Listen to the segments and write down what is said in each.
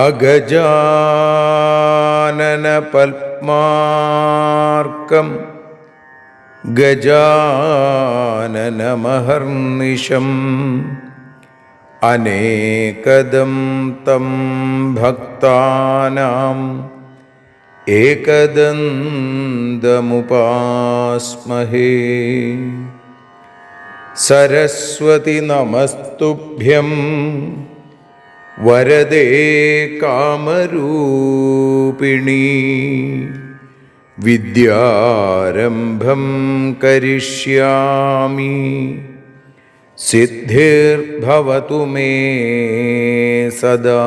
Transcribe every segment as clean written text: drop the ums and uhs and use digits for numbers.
അഗജാനന പത്മാർക്കം ഗജാനനമഹർനിശം അനേകദം തം ഭക്താനാം ഏകദന്തമുപാസ്മഹേ. സരസ്വതി നമസ്തുഭ്യം വരദേ കാമരൂപിണി. വിദ്യാരംഭം കരിഷ്യാമി സിദ്ധിർഭവതു മേ സദാ.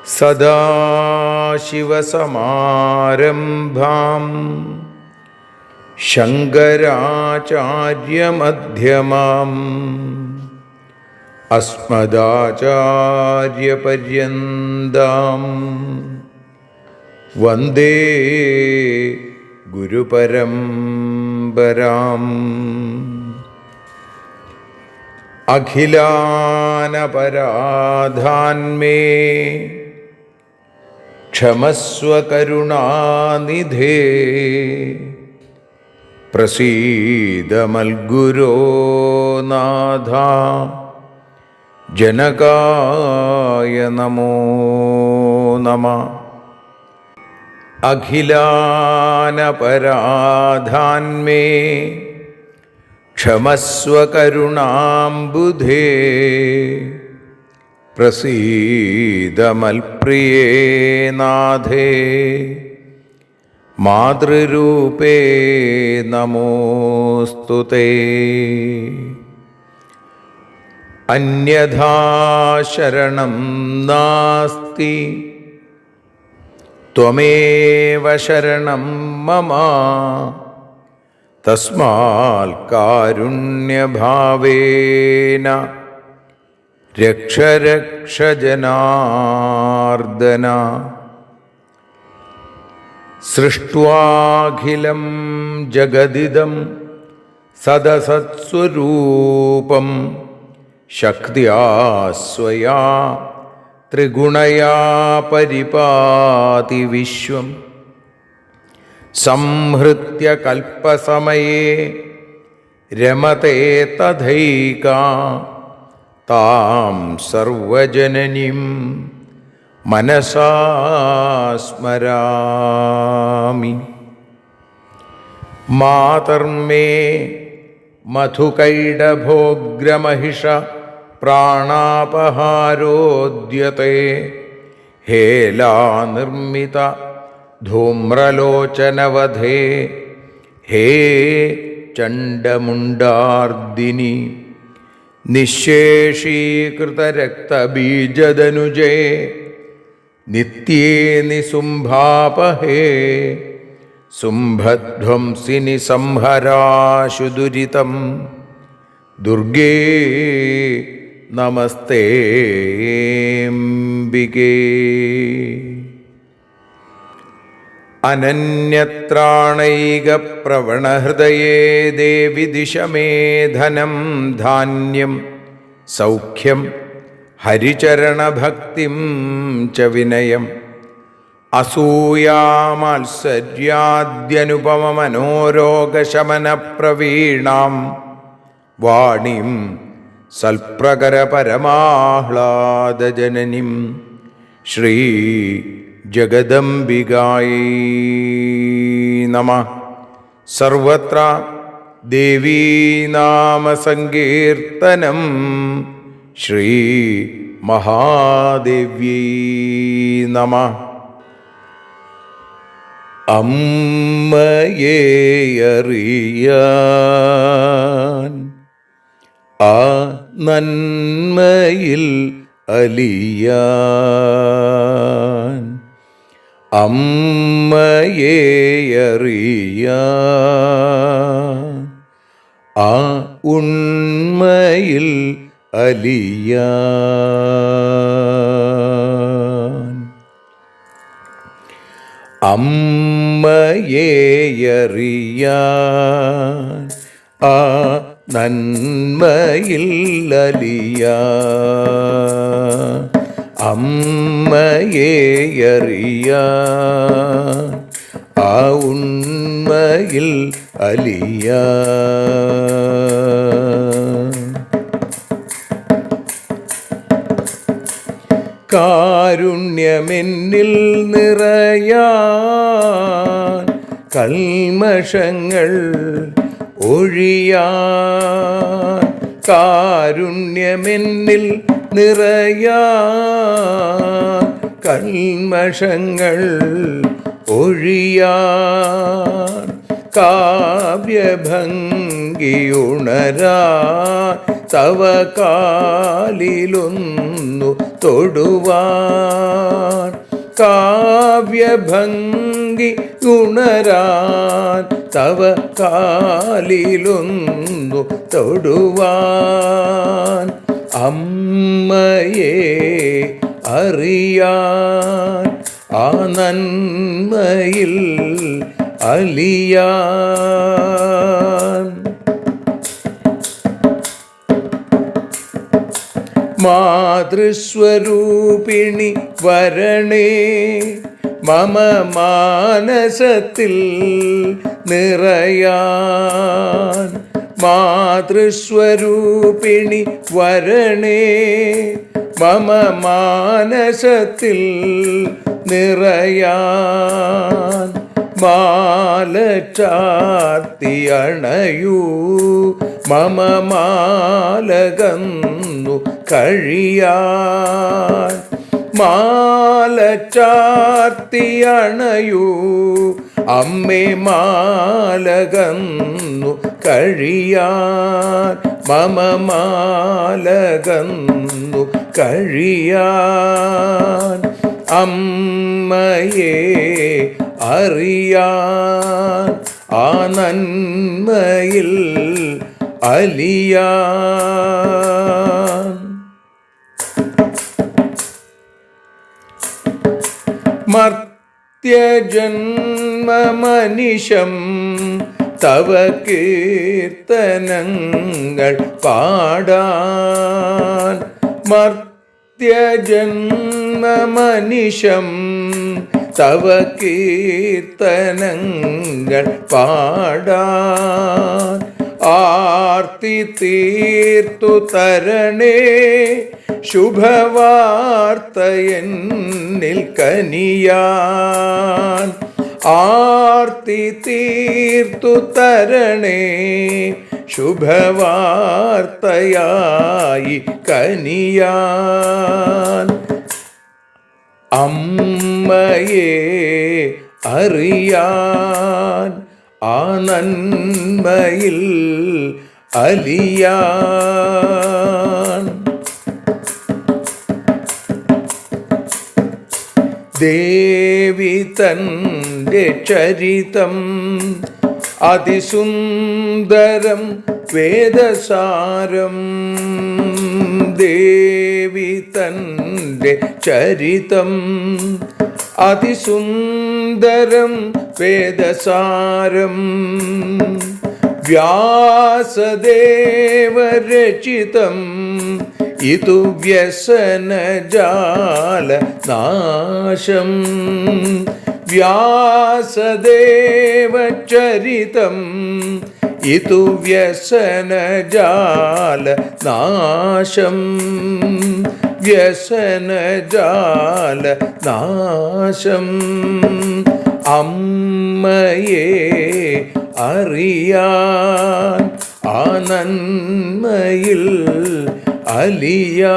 സദാശിവസമാരംഭാം ശങ്കരാചാര്യമധ്യമാം അസ്മദാചാര്യപര്യന്താം വന്ദേ ഗുരുപരമ്പരാം. അഖിലാനപരാധാന്മേ ക്ഷമസ്വ കരുണാനിധേ. പ്രസീദ മൽഗുരോ നാഥ ജനകായ നമോ നമഃ. അഖിലാനപരാധാന്മേ ക്ഷമസ്വ കരുണാംബുധേ. പ്രസീദ മൽപ്രിയേ നാഥേ മാതൃരൂപേ നമോസ്തുതേ. അന്യഥാ ശരണം നാസ്തി ത്വമേവ ശരണം മമ. തസ്മാൽ കാരുണ്യഭാവേന രക്ഷ രക്ഷ ജനാർദ്ദന. സൃഷ്ട്വാഖിലം ജഗദിദം സദസത്സ്വരൂപം ശക്തിയാ സ്വയാ ത്രിഗുണയാ പരിപാതി വിശ്വം. സംഹൃത്യ കൽപ്പസമയേ രമതേ തഥൈകാ താം സർവജനനീം മനസാ സ്മരാമി. മാതർമേ മധുകൈടഭോഗ്രമഹിഷ പ്രാണാപഹാരോദ്യത്തെ. ഹേലാനിർമ്മിത ധൂമ്രലോചനവധേ ഹേ ചണ്ഡമുണ്ഡാർദിനി. നിശേഷീകൃതരക്തബീജദനുജേ നിത്യേ നിസുംഭാപഹേ. സുംഭധ്വംസിനി സംഹരാശു ദുരിതം. ദുർഗേ നമസ്തേംബികേ. അനന്യത്രാണൈകപ്രവണഹൃദയേ ദേവി ദിശ മേ ധനം ധാന്യം സൗഖ്യം ഹരിചരണഭക്തിം ച വിനയം. അസൂയാമാത്സര്യാദ്യനുപമമനോരോഗശമനപ്രവീണാം വാണിം സൽപ്രകരപരമാഹ്ലാദജനനീം ശ്രീ ജഗദംബികായൈ നമഃ. സർവത്ര ദേവീനാമസങ്കീർത്തനം ശ്രീ മഹാദേവ്യൈ നമഃ. അമ്മയെ അറിയാൻ ആ നന്മയിൽ അലിയാൻ, അമ്മയെ അറിയാൻ ആ ഉണ്മയിൽ അലിയാൻ, അമ്മയെ അറിയാൻ ആ നന്മയിൽ അലിയാൻ, അമ്മയെ അറിയാൻ ആ ഉണ്മയിൽ അലിയാൻ. കാരുണ്യമെന്നിൽ നിറയാൻ, കൽമഷങ്ങൾ ഒഴിയാൻ, കാരുണ്യമെന്നിൽ നിറയാൻ, കൽമഷങ്ങൾ ഒഴിയാൻ, കാവ്യഭംഗിയുണരാൻ തവ കാലിലൊന്നു തൊടുവാൻ, കാവ്യഭംഗി ഉണരാൻ തവ കാലിലൊന്നു തൊടുവാൻ, അമ്മയെ അറിയാൻ ആ നന്മയിൽ അലിയാൻ. മാതൃസ്വരൂപിണി വരണേ മമ മാനസത്തിൽ നിറയാൻ, മാതൃസ്വരൂപിണി വരണേ മമ മാനസത്തിൽ നിറയാൻ, മാല ചാർത്തി അണയൂ മമ മാലകന്നു കഴിയാൻ, മാല ചാർത്തി അണയൂ അമ്മേ മാലകന്നു കഴിയാൻ, മമ മാലകന്നു കഴിയാൻ, അമ്മയെ അറിയാൻ ആ നന്മയിൽ അലിയാൻ. മർത്യജന്മമനിശം തവ കീർത്തനങ്ങൾ പാടാൻ, മർത്യജന്മമനിശം തവ കീർത്തനങ്ങൾ പാടാൻ, ആർത്തി തീർത്തു തരണേ ശുഭവാർത്തയെന്നിൽ കനിയാൻ, ആർത്തി തീർത്തു തരണേ ശുഭവാർത്തയായി കനിയാൻ, അമ്മയെ അറിയാൻ ആ നന്മയിൽ അലിയാൻ. ദേവി തൻ്റെ ചരിതം അതിസുന്ദരം വേദസാരം, ദേവി തൻ്റെ ചരിതം അതിസുന്ദരം വേദസാരം, വ്യാസദേവരചിതം ഇതു വ്യസനജാല നാശം, വ്യാസദേവചരിതം ഇതു വ്യസനജാല നാശം, വ്യസനജാല നാശം, അമ്മയെ അറിയാൻ ആ നന്മയിൽ അലിയാൻ.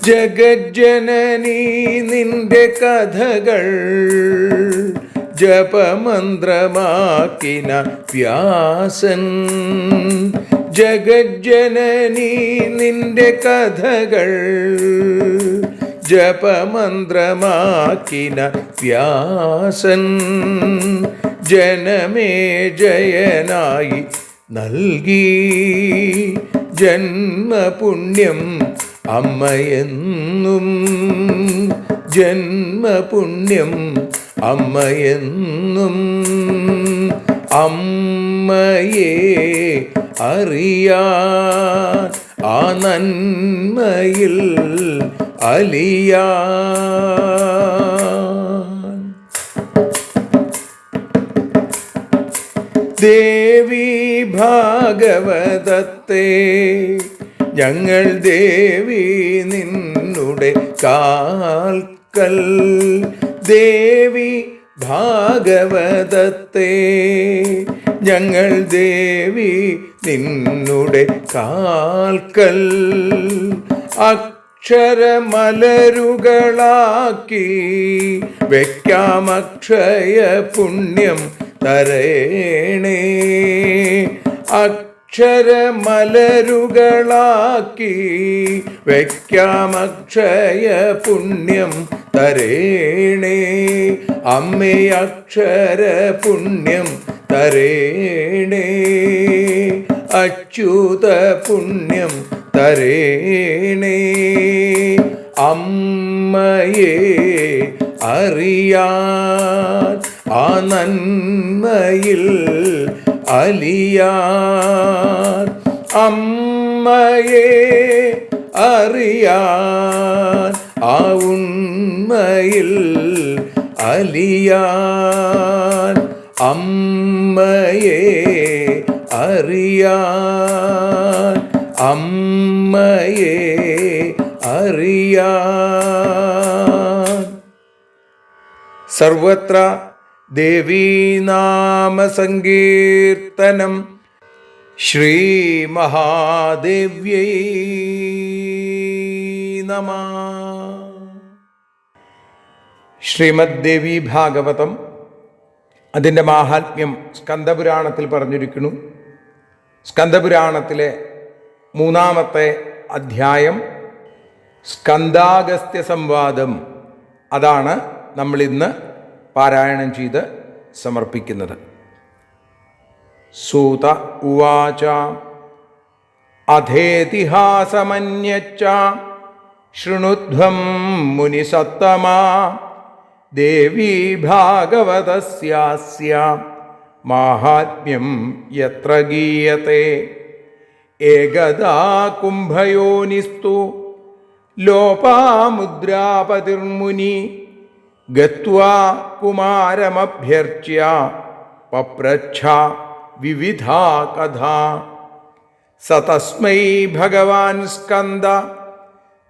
ജഗജ്ജനനീ നിന്റെ കഥകൾ ജപമന്ത്രമാക്കിന വ്യാസൻ. ജഗജ്ജനനീ നിന്റെ കഥകൾ ജപമന്ത്രമാക്കിന വ്യാസൻ. ജനമേ ജയനായി നൽകി ജന്മപുണ്യം അമ്മയെന്നും. ജന്മപുണ്യം അമ്മയെന്നും. അമ്മയെ അറിയാൻ ആ നന്മയിൽ അലിയാൻ. ദേവി ഭാഗവതത്തെ ഞങ്ങൾ ദേവി നിന്നുടെ കാൽക്കൽ. ദേവി ഭാഗവതത്തെ ഞങ്ങൾ ദേവി നിന്നുടെ കാൽക്കൽ. അക്ഷരമലരുകളാക്കി വയ്ക്കാം അക്ഷയ പുണ്യം തരേണേ. അക്ഷരമലരുകളാക്കി വയ്ക്കാം അക്ഷയ പുണ്യം തരേണേ. അമ്മേ അക്ഷര പുണ്യം തരേണേ. അച്യുത പുണ്യം തരേണേ. അമ്മയെ അറിയാൻ ആ നന്മയിൽ അലിയാൻ. അമ്മയെ അറിയാൻ ആ ഉണ്മയിൽ അലിയാൻ. അമ്മയെ അറിയാൻ. അമ്മയെ അറിയാൻ. സർവത്ര ദേവീനാമസങ്കീർത്തനം. ശ്രീ മഹാദേവ്യൈ നമഃ. ശ്രീമദ് ദേവി ഭാഗവതം അതിൻ്റെ മാഹാത്മ്യം സ്കന്ദപുരാണത്തിൽ പറഞ്ഞിരിക്കുന്നു. സ്കന്ദപുരാണത്തിലെ 3-ാമത്തെ അധ്യായം സ്കന്ദാഗസ്ത്യ സംവാദം. അതാണ് നമ്മളിന്ന് പാരായണം ചെയ്ത് സമർപ്പിക്കുന്നത്. സൂത ഉവാച അധേതിഹാസമന്യച്ച ശൃണുധ്വം മുനിസത്തമാ ദേവീ ഭാഗവതസ്യാസ്യ മാഹാത്മ്യം യത്ര ഗീയത്തെ. ഏകദാ കുംഭയോനിസ്തു ലോപാമുദ്രാപതിർമുനി ഗത്വാ കുമാരമഭ്യർച്ച്യ പപ്രച്ഛ വിവിധാ കഥാ. സ തസ്മൈ ഭഗവാൻ സ്കന്ദ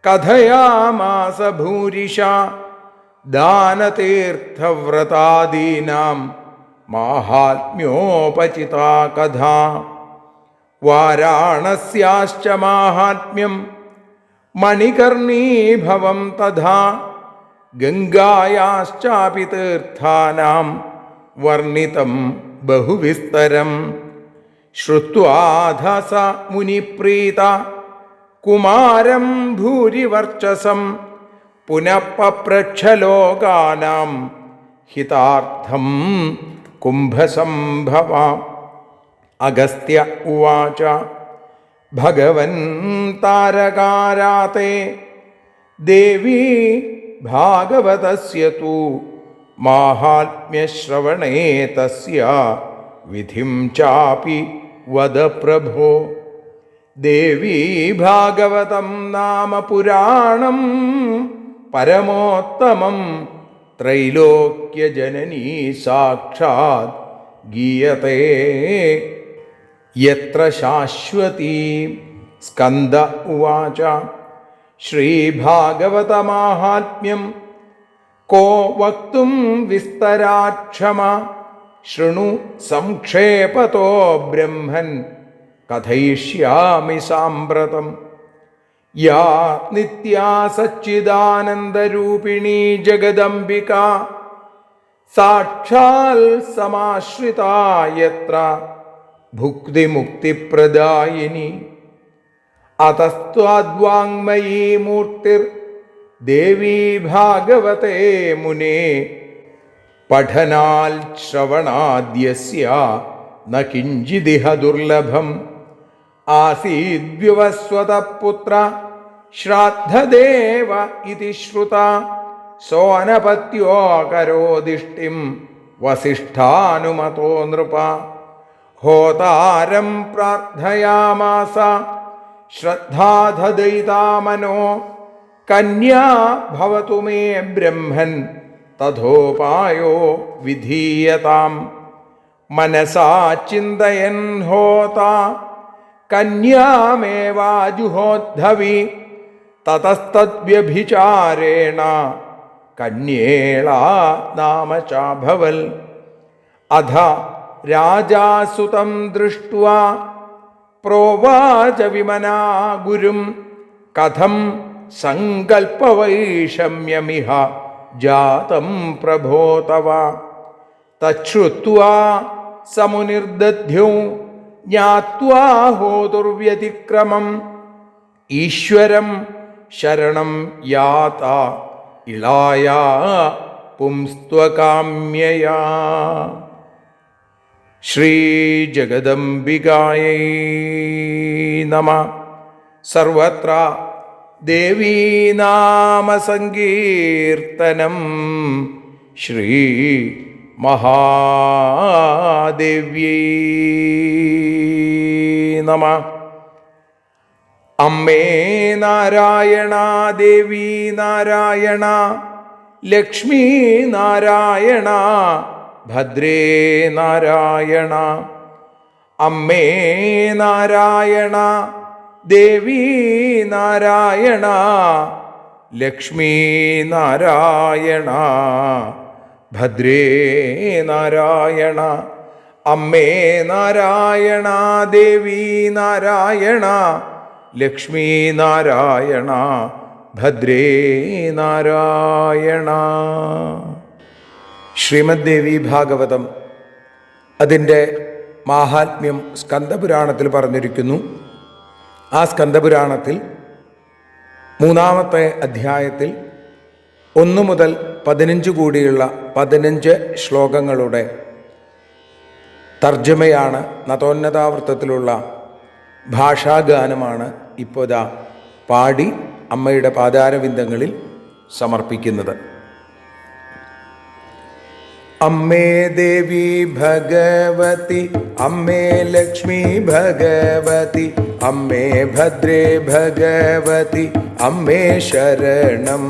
കഥയാമാസ ഭൂരിശ ദാനതീർത്ഥവ്രതാദീനാം മാഹാത്മ്യോപചിതാ കഥാ. വാരാണസ്യാശ്ച മാഹാത്മ്യം മണികർണീഭവം തഥാ ഗംഗായാശ്ചാപി തീർത്ഥാനാം വർണ്ണിതം ബഹുവിസ്തരം. ശ്രുത്വാധ സ മുനിപ്രീത കുമാരം ഭൂരിവർച്ചസം പുനഃ പപ്രച്ഛ ലോകാനാം ഹിതാർത്ഥം കുംഭസംഭവ. അഗസ്ത്യ ഉവാച ഭഗവൻ താരകാരാത്തെ ദേവീ ഭാഗവതസ്യ തു മാഹാത്മ്യശ്രവണേ തസ്യ വിധിം ചാപി വദ പ്രഭോ. ദേവീ ഭാഗവതം നാമ പുരാണം പരമോത്തമം ത്രൈലോക്യജനനീ സാക്ഷാത് ഗീയത്തെ യത്ര ശാശ്വതീ. സ്കന്ദ ഉവാച ശ്രീഭാഗവതമാഹാത്മ്യം കോ വക്തും വിസ്തരാക്ഷമ ശൃണു സംക്ഷേപതോ ബ്രഹ്മൻ കഥയിഷ്യാമി സാമ്പ്രതം. യാ നിത്യാ സച്ചിദാനന്ദരൂപിണീ ജഗദംബിക സാക്ഷാൽ സമാശ്രിതാ യത്ര ഭുക്തിമുക്തിപ്രദായിനി അതസ്ത്വാദ്വാങ്മയീ മൂർത്തിർ ദേവീ ഭാഗവതേ മുനേ പഠനാൽ ശ്രവണാദ്യസ്യ ന കിഞ്ചിദിഹ ദുർലഭം ആസീദ്വ്യുവസ്വത പുത്ര ശ്രാദ്ധദേവ ഇതി ശ്രുത സോനപത്യോ കരോദിഷ്ടിം വസിഷ്ഠാനുമതോ നൃപ ഹോതാരം പ്രാർത്ഥയാമാസ ശ്രദ്ധാധദയിതാമനോ കന്യാ ഭവതു മേ ബ്രഹ്മൻ തഥോപായോ വിധീയതാം മനസാ ചിന്തയൻ ഹോത കന്യാമേവാജുഹോദ്ധവി തതസ്തദ്വ്യഭിചാരേണ കന്യേളാ നാമ ചാഭവൽ അധ രാജാസുതം ദൃഷ്ട്വാ പ്രോവാച വിമനാ ഗുരും കഥം സങ്കൽപ്പവൈഷമ്യമിഹ ജാതം പ്രഭോ തവ തച്ഛ്രുത്വാ സമുനിർദധ്യൗ ജ്ഞാത്വാ ഹോതുർവ്യതിക്രമം ഈശ്വരം ശരണം യാത ഇളായാ പുംസ്ത്വകാമ്യയാ. ശ്രീജഗദംബികായൈ നമഃ. സർവത്ര ദേവീനാമസങ്കീർത്തനം. ശ്രീ മഹാദേവ്യൈ നമഃ. അമ്മേ നാരായണ, ദേവി നാരായണ, ലക്ഷ്മീ നാരായണ, ഭദ്രേ നാരായണ. അമ്മേ നാരായണ, ദേവി നാരായണ, ലക്ഷ്മീ നാരായണ, ഭദ്രേ നാരായണ. അമ്മേ നാരായണ, ദേവി നാരായണ, ലക്ഷ്മീ നാരായണ, ഭദ്രേ നാരായണ. ശ്രീമദ് ദേവി ഭാഗവതം അതിൻ്റെ മാഹാത്മ്യം സ്കന്ദപുരാണത്തിൽ പറഞ്ഞിരിക്കുന്നു. ആ സ്കന്ദപുരാണത്തിൽ 3-ാമത്തെ അധ്യായത്തിൽ 1 മുതൽ 15 കൂടിയുള്ള 15 ശ്ലോകങ്ങളുടെ തർജ്ജമയാണ്, നതോന്നതാവൃത്തത്തിലുള്ള ഭാഷാഗാനമാണ് ഇപ്പോൾ പാടി അമ്മയുടെ പാതാരവിന്ദങ്ങളിൽ സമർപ്പിക്കുന്നത്. അമ്മേ ദേവി ഭഗവതി, അമ്മേ ലക്ഷ്മി ഭഗവതി, അമ്മേ ഭദ്രേ ഭഗവതി, അമ്മേ ശരണം.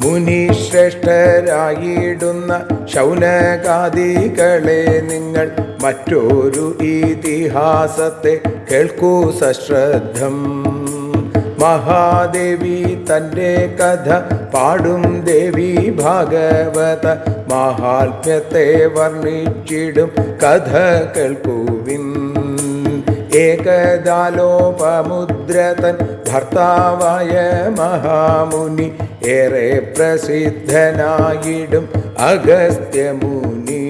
മുനിശ്രേഷ്ഠരായിടുന്ന ശൗനകാദികളെ നിങ്ങൾ മറ്റൊരു ഇതിഹാസത്തെ കേൾക്കൂ സശ്രദ്ധം. മഹാദേവി തൻ്റെ കഥ പാടും ദേവി ഭാഗവത മഹാത്മ്യത്തെ വർണ്ണിച്ചിടും കഥ കേൾക്കുവിൻ. ഏകദാലോപമുദ്രതൻ ഭർത്താവായ മഹാമുനി ഏറെ പ്രസിദ്ധനായിടും അഗസ്ത്യമുനി.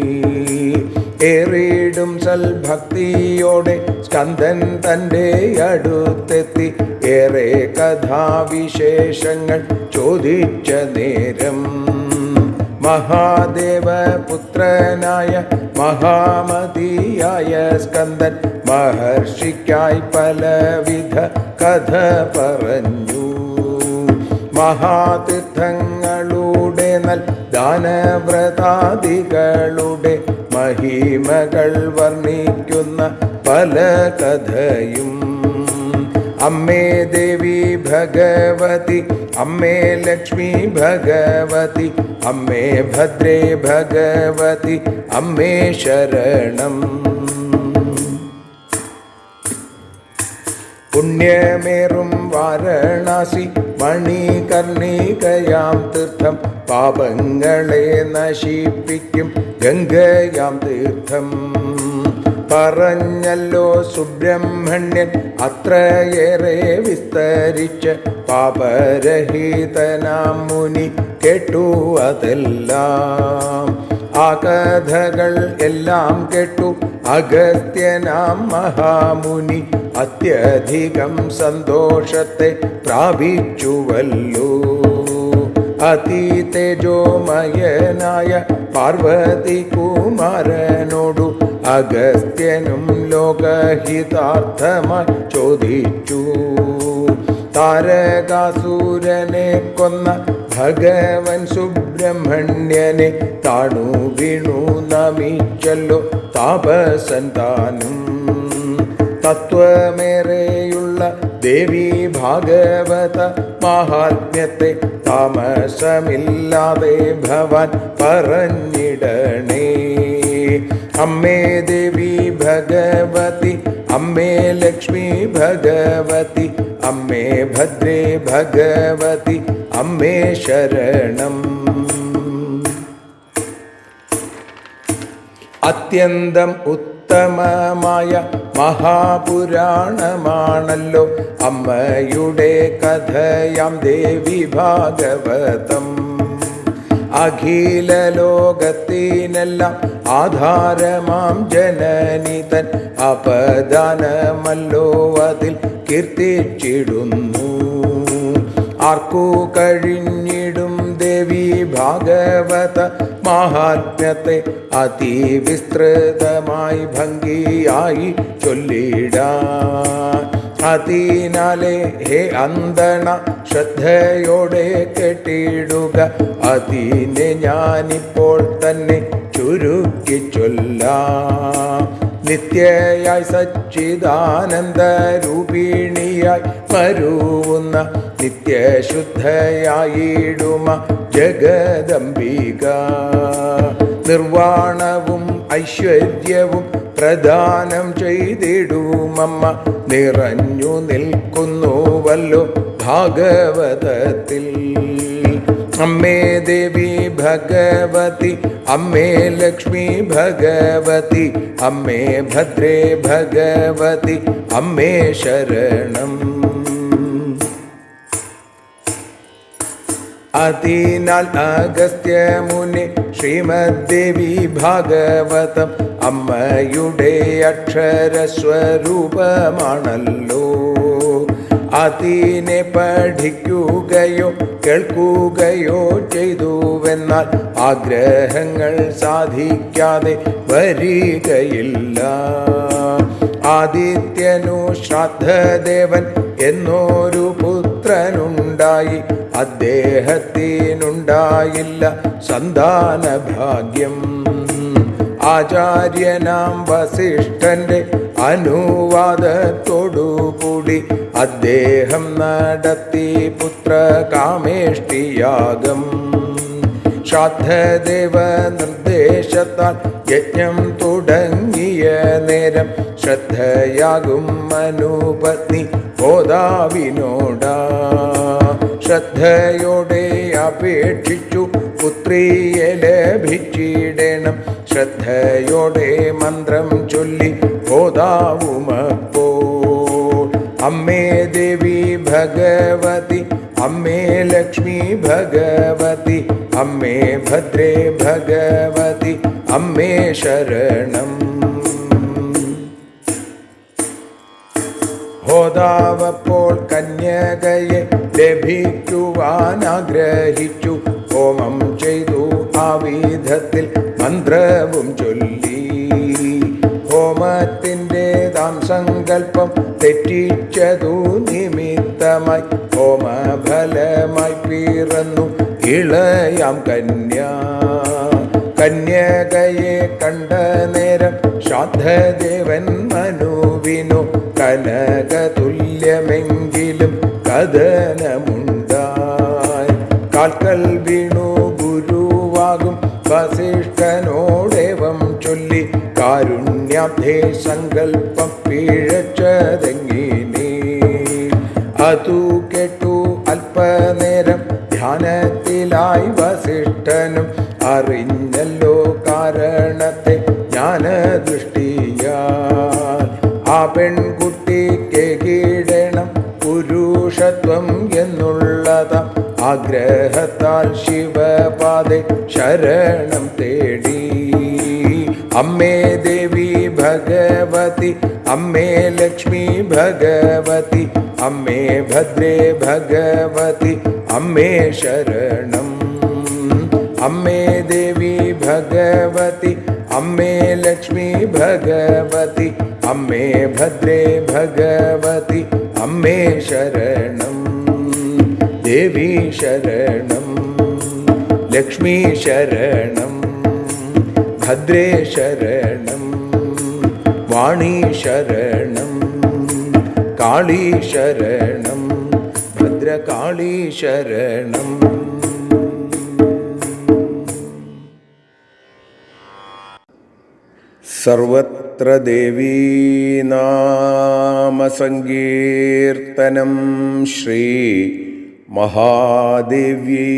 ഏറിടും സൽഭക്തിയോടെ സ്കന്ദൻ തൻ്റെ അടുത്തെത്തി ഏറെ കഥാവിശേഷങ്ങൾ ചോദിച്ച നേരം മഹാദേവ പുത്രനായ മഹാമതിയായ സ്കന്ദൻ മഹർഷിക്കായി പലവിധ കഥ പറഞ്ഞു. മഹാതീർത്ഥങ്ങളുടെ നൽ ദാനവ്രതാദികളുടെ മഹിമകൾ വർണ്ണിക്കുന്ന പല കഥയും. അമ്മേ ദേവി ഭഗവതി, അമ്മേ ലക്ഷ്മി ഭഗവതി, അമ്മേ ഭദ്രേ ഭഗവതി, അമ്മേ ശരണം. പുണ്യമേറും വാരണാസി മണികർണികയാം തീർത്ഥം പാപങ്ങളെ നശിപ്പിക്കും ഗംഗയാം തീർത്ഥം. പറഞ്ഞല്ലോ സുബ്രഹ്മണ്യൻ അത്രയേറെ വിസ്തരിച്ച്. പാപരഹിതനാം മുനി കേട്ടു അതെല്ലാം. ആ കഥകൾ എല്ലാം കേട്ടു അഗസ്ത്യനാം മഹാമുനി. അത്യധികം സന്തോഷത്തെ പ്രാപിച്ചുവല്ലോ. അതിതേജോമയനായ പാർവതി കുമാരനോടു അഗസ്ത്യനും ലോകഹിതാർത്ഥമായി ചോദിച്ചു. താരകാസുരനെ കൊന്ന ഭഗവൻ സുബ്രഹ്മണ്യനെ താണു വീണു നമിച്ചല്ലോ താപസൻ താനും. തത്വമേറെയുള്ള ദേവി ഭാഗവത മഹാത്മ്യത്തെ താമസമില്ലാതെ ഭവാൻ പറഞ്ഞിടണേ. അമ്മേ ദേവി ഭഗവതി, അമ്മേ ലക്ഷ്മി ഭഗവതി, അമ്മേ ഭദ്രേ ഭഗവതി, അമ്മേ ശരണം. അത്യന്തം ഉത്തമമായ മഹാപുരാണമാണല്ലോ അമ്മയുടെ കഥയാം ദേവി ഭാഗവതം. അഖില ലോകത്തിനെല്ലാം ആധാരമാം ജനനിതൻ അപദാനമല്ലോ അതിൽ കീർത്തിച്ചിടുന്നു. ആർക്കു കഴിഞ്ഞിടും ദേവി ഭാഗവത മഹാത്മ്യത്തെ അതിവിസ്തൃതമായി ഭംഗിയായി ചൊല്ലിടാൻ. അതിനാലെ ഹേ അന്തണ ശ്രദ്ധയോടെ കേട്ടിടുക. അതിനെ ഞാനിപ്പോൾ തന്നെ ചുരുക്കി ചൊല്ലാം. നിത്യയായി സച്ചിദാനന്ദ രൂപിണിയായി വരുന്ന നിത്യശുദ്ധയായിടുമ ജഗദംബിക. നിർവാണവും ഐശ്വര്യവും പ്രദാനം ചെയ്തിടുമമ്മ നിറഞ്ഞു നിൽക്കുന്നുവല്ലോ ഭാഗവതത്തിൽ. അമ്മേ ദേവി ഭഗവതി, അമ്മേ ലക്ഷ്മി ഭഗവതി, അമ്മേ ഭദ്രേ ഭഗവതി, അമ്മേ ശരണം. അതിനാൽ അഗസ്ത്യമുനി ശ്രീമദ്ദേവി ഭാഗവതം അമ്മയുടെ അക്ഷരസ്വരൂപമാണല്ലോ. അതിനെ പഠിക്കുകയോ കേൾക്കുകയോ ചെയ്തുവെന്നാൽ ആഗ്രഹങ്ങൾ സാധിക്കാതെ വരികയില്ല. ആദിത്യനു ശ്രാദ്ധദേവൻ എന്നൊരു പുത്രനുണ്ടായി. അദ്ദേഹത്തിനുണ്ടായില്ല സന്താനഭാഗ്യം. ആചാര്യനാം വസിഷ്ഠന്റെ അനുവാദത്തോടുകൂടി അദ്ദേഹം നടത്തി പുത്രകാമേഷ്ടിയാഗം. ശ്രാദ്ധദേവ നിർദ്ദേശത്താൽ യജ്ഞം തുടങ്ങിയ നേരം ശ്രദ്ധയാകും മനുപത്നി ഗോദാവിനോടാ. ശ്രദ്ധയോടെ അപേക്ഷിച്ചു പുത്രിയെ ലഭിച്ചിടണം. ശ്രദ്ധയോടെ മന്ത്രം ചൊല്ലി ഗോദാവുമപ്പോൾ അമ്മേ ദേവി ഭഗവതി, അമ്മേ ലക്ഷ്മി ഭഗവതി, അമ്മേ ഭദ്രേ ഭഗവതി, അമ്മേ ശരണം. ഹോതാവപ്പോൾ കന്യകയെ ലഭിക്കുവാൻ ആഗ്രഹിച്ചു. ഹോമം ചെയ്തു ആ വിധത്തിൽ മന്ത്രവും ചൊല്ലി. ഹോമത്തിൻ്റെതാം സങ്കല്പം തെറ്റിച്ചതു നിമിത്തമായി ഹോമഫലമായി പിറന്നു ഇളയാം കന്യ. കന്യകയെ കണ്ട നേരം ശ്രാദ്ധദേവൻ മനുവിനു കനകതുല്യമെങ്കിലും കഥനമുണ്ടായി. കാൽക്കൽ വീണു ഗുരുവാകും വസിഷ്ഠനോടേവം ചൊല്ലി കാരുണ്യാബ്ധേ സങ്കൽപ്പം പിഴച്ചതെങ്ങിനെ. അതു കേട്ടു അല്പനേരം ധ്യാനത്തിലായി വസിഷ്ഠനും അറിഞ്ഞല്ലോ കാരണത്തെ ജ്ഞാനദൃഷ്ടിയാ. ഈശ്വരത്വം എന്നുള്ളതാം ആഗ്രഹത്താൽ ശിവപാദേ ശരണം തേടി. അമ്മേ ദേവി ഭഗവതി, അമ്മേ ലക്ഷ്മി ഭഗവതി, അമ്മേ ഭദ്രേ ഭഗവതി, അമ്മേ ശരണം. അമ്മേ ദേവി ഭഗവതി, അമ്മേ ലക്ഷ്മി ഭഗവതി, അമ്മേ ഭദ്രേ ഭഗവതി, അമ്മേ ശരണം. ദേവി ശരണം, ലക്ഷ്മി ശരണം, ഭദ്രേ ശരണം, വാണി ശരണം, കാളി ശരണം, ഭദ്രകാളി ശരണം. സർവത്ര ദേവീനാമസങ്കീർത്തനം. ശ്രീ മഹാദേവ്യൈ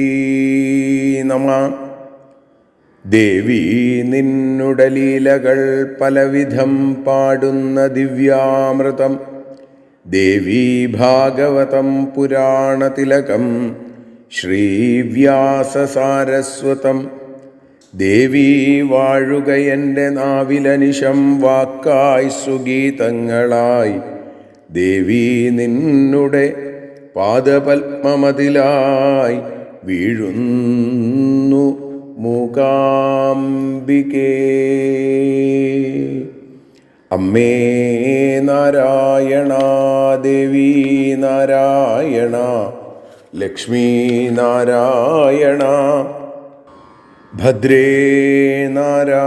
നമഃ. ദേവി നിന്നുടെ ലീലകൾ പലവിധം പാടുന്ന ദിവ്യാമൃതം. ദേവീ ഭാഗവതം പുരാണതിലകം ശ്രീവ്യാസസാരസ്വതം. ദേവി വാഴുക എൻ്റെ നാവിലനിശം വാക്കായി സുഗീതങ്ങളായി. ദേവി നിന്നുടെ പാദപത്മമതിലായി വീഴുന്നു മൂകാംബികേ. അമ്മേ നാരായണ, ദേവി നാരായണ, ലക്ഷ്മി നാരായണ, ഭദ്രേ നാരായണ.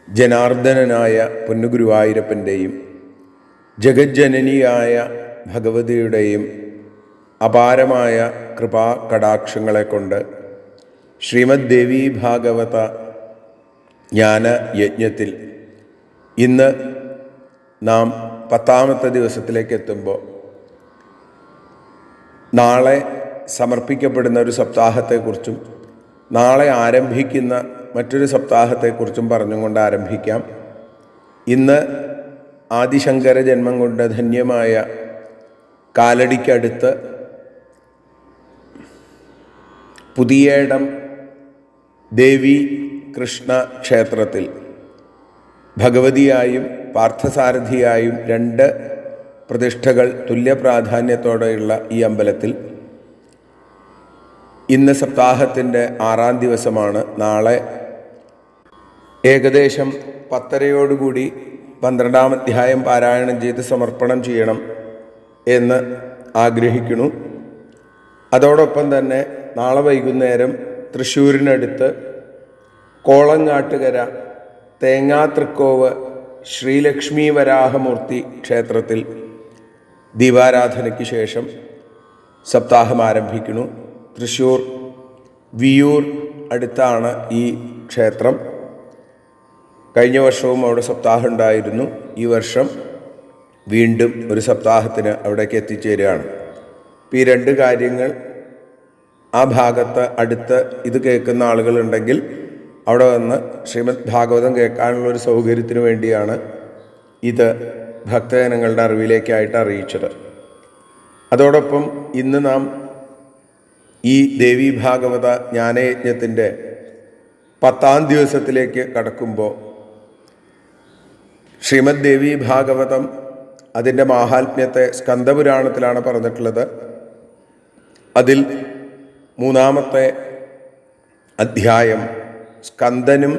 ജനാർദ്ദനനായ പൊന്നുഗുരുവായൂരപ്പൻ്റെയും ജഗജ്ജനനിയായ ഭഗവതിയുടെയും അപാരമായ കൃപാ കടാക്ഷങ്ങളെ കൊണ്ട് ശ്രീമദ് ദേവി ഭാഗവത ജ്ഞാന യജ്ഞത്തിൽ ഇന്ന് നാം 10ാമത്തെ ദിവസത്തിലേക്ക് എത്തുമ്പോൾ നാളെ സമർപ്പിക്കപ്പെടുന്ന ഒരു സപ്താഹത്തെക്കുറിച്ചും നാളെ ആരംഭിക്കുന്ന മറ്റൊരു സപ്താഹത്തെക്കുറിച്ചും പറഞ്ഞുകൊണ്ട് ആരംഭിക്കാം. ഇന്ന് ആദിശങ്കര ജന്മം കൊണ്ട് ധന്യമായ കാലടിക്കടുത്ത് പുതിയേടം ദേവി കൃഷ്ണ ക്ഷേത്രത്തിൽ ഭഗവതിയായും പാർത്ഥസാരഥിയായും 2 പ്രതിഷ്ഠകൾ തുല്യ പ്രാധാന്യത്തോടെയുള്ള ഈ അമ്പലത്തിൽ ഇന്ന് സപ്താഹത്തിൻ്റെ 6ാം ദിവസമാണ്. നാളെ ഏകദേശം 10:30 12ാം അധ്യായം പാരായണം ചെയ്ത് സമർപ്പണം ചെയ്യണം എന്ന് ആഗ്രഹിക്കുന്നു. അതോടൊപ്പം തന്നെ നാളെ വൈകുന്നേരം തൃശ്ശൂരിനടുത്ത് കോളങ്ങാട്ടുകര തേങ്ങാതൃക്കോവ് ശ്രീലക്ഷ്മി വരാഹമൂർത്തി ക്ഷേത്രത്തിൽ ദീപാരാധനയ്ക്ക് ശേഷം സപ്താഹം ആരംഭിക്കുന്നു. തൃശ്ശൂർ വിയൂർ അടുത്താണ് ഈ ക്ഷേത്രം. കഴിഞ്ഞ വർഷവും അവിടെ സപ്താഹം ഉണ്ടായിരുന്നു. ഈ വർഷം വീണ്ടും ഒരു സപ്താഹത്തിന് അവിടേക്ക് എത്തിച്ചേരുകയാണ്. ഈ 2 കാര്യങ്ങൾ ആ ഭാഗത്ത് അടുത്ത് ഇത് കേൾക്കുന്ന ആളുകളുണ്ടെങ്കിൽ അവിടെ വന്ന് ശ്രീമദ് ഭാഗവതം കേൾക്കാനുള്ളൊരു സൗകര്യത്തിന് വേണ്ടിയാണ് ഇത് ഭക്തജനങ്ങളുടെ അറിവിലേക്കായിട്ട് അറിയിച്ചത്. അതോടൊപ്പം ഇന്ന് നാം ഈ ദേവി ഭാഗവത ജ്ഞാനയജ്ഞത്തിൻ്റെ 10ാം ദിവസത്തിലേക്ക് കടക്കുമ്പോൾ ശ്രീമദ് ദേവി ഭാഗവതം അതിൻ്റെ മാഹാത്മ്യത്തെ സ്കന്ദപുരാണത്തിലാണ് പറഞ്ഞിട്ടുള്ളത്. അതിൽ 3ാമത്തെ അധ്യായം സ്കന്ദനും